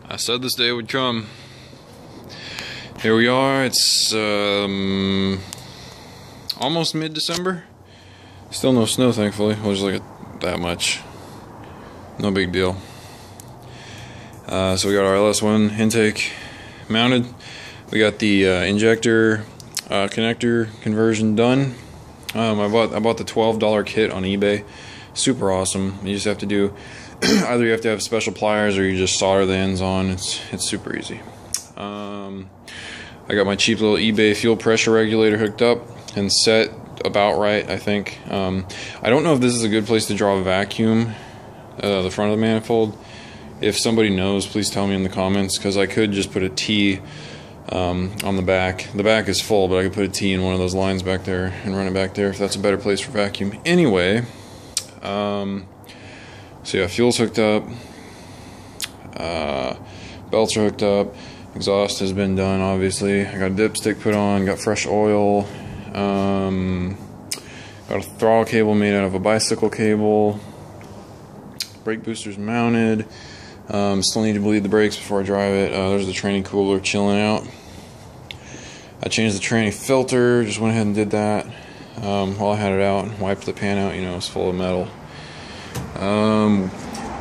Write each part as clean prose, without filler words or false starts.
I said this day would come. Here we are. It's almost mid-December. Still no snow, thankfully. Well, just like that much. No big deal. So we got our LS1 intake mounted. We got the injector connector conversion done. I bought the $12 kit on eBay. Super awesome. You just have to do either you have to have special pliers or you just solder the ends on. It's super easy. I got my cheap little eBay fuel pressure regulator hooked up and set about right, I think. I don't know if this is a good place to draw a vacuum, the front of the manifold. If somebody knows, please tell me in the comments, because I could just put a T on the back. The back is full, but I could put a T in one of those lines back there and run it back there if that's a better place for vacuum. Anyway, so yeah, fuel's hooked up, belts are hooked up, exhaust has been done, obviously. I got a dipstick put on, got fresh oil, got a throttle cable made out of a bicycle cable, brake boosters mounted. Still need to bleed the brakes before I drive it. There's the tranny cooler chilling out. I changed the tranny filter, just went ahead and did that while I had it out, and wiped the pan out. You know, it's full of metal.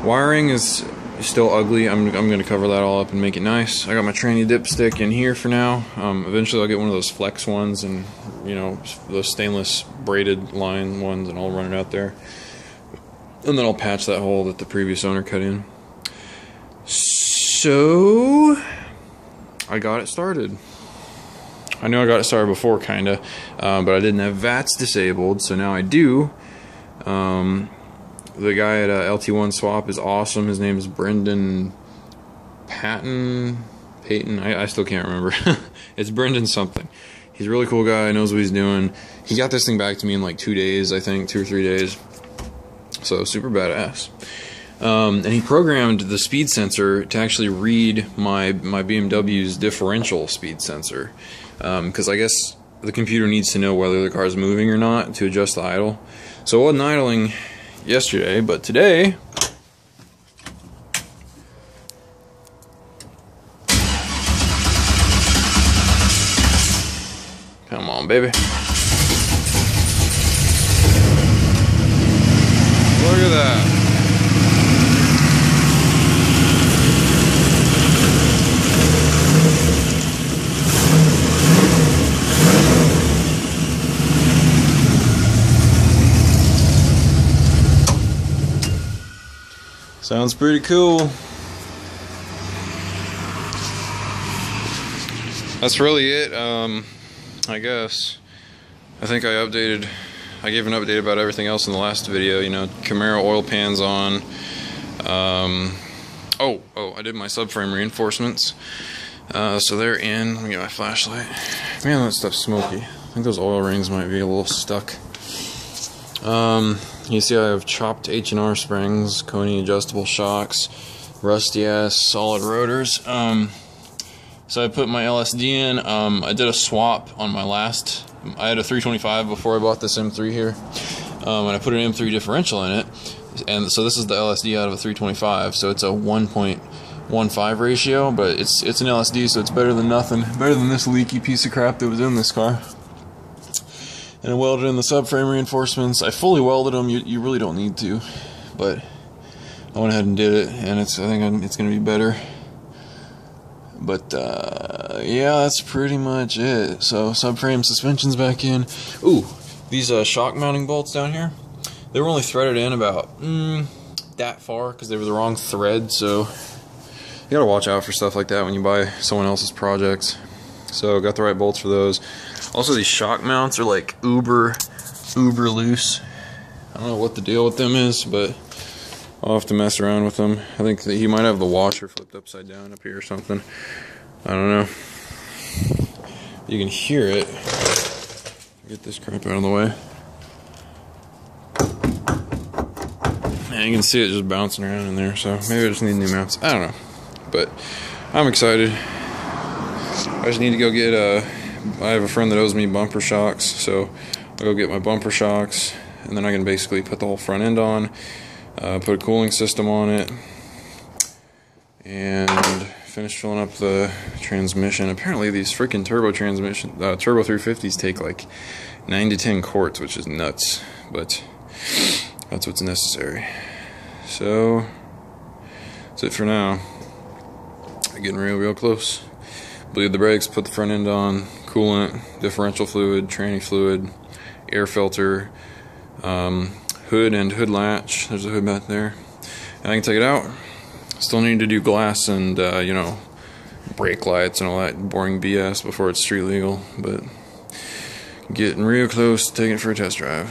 Wiring is still ugly. I'm going to cover that all up and make it nice. I got my tranny dipstick in here for now. Eventually I'll get one of those flex ones, and you know, those stainless braided line ones, and I'll run it out there. And then I'll patch that hole that the previous owner cut in. So I got it started. I know I got it started before, kinda, but I didn't have VATs disabled, so now I do. The guy at LT1 Swap is awesome. His name is Brendan Payton. I still can't remember. It's Brendan something. He's a really cool guy. Knows what he's doing. He got this thing back to me in like 2 days, I think, 2 or 3 days. So super badass. And he programmed the speed sensor to actually read my BMW's differential speed sensor, because I guess the computer needs to know whether the car is moving or not to adjust the idle. So it wasn't idling yesterday, but today come on, baby. Look at that. Sounds pretty cool. That's really it, I guess. I think I gave an update about everything else in the last video. You know, Camaro oil pans on. I did my subframe reinforcements. So they're in. Let me get my flashlight. Man, that stuff's smoky. I think those oil rings might be a little stuck. You see I have chopped H&R springs, Coney adjustable shocks, rusty ass solid rotors. So I put my LSD in. I did a swap on my last. I had a 325 before I bought this M3 here, and I put an M3 differential in it. And so this is the LSD out of a 325. So it's a 1.15 ratio, but it's an LSD, so it's better than nothing. Better than this leaky piece of crap that was in this car. And I welded in the subframe reinforcements. I fully welded them. You really don't need to, but I went ahead and did it, and I think it's going to be better. But yeah, that's pretty much it. So subframe suspension's back in. Ooh, these shock mounting bolts down here, they were only threaded in about that far because they were the wrong thread. So you gotta watch out for stuff like that when you buy someone else's projects. So got the right bolts for those. Also, these shock mounts are like uber loose. I don't know what the deal with them is, but I'll have to mess around with them. I think that he might have the washer flipped upside down up here or something. I don't know. You can hear it. Get this crap out of the way. And you can see it just bouncing around in there, so maybe I just need new mounts. I don't know. But I'm excited. I just need to go get I have a friend that owes me bumper shocks, so I'll go get my bumper shocks, and then I can basically put the whole front end on, put a cooling system on it, and finished filling up the transmission. Apparently these freaking turbo 350s take like 9 to 10 quarts, which is nuts, but that's what's necessary. So that's it for now. Getting real close. Bleed the brakes, put the front end on, coolant, differential fluid, tranny fluid, air filter, hood and hood latch. There's a hood back there. And I can take it out. Still need to do glass and, you know, brake lights and all that boring BS before it's street legal. But getting real close to taking it for a test drive.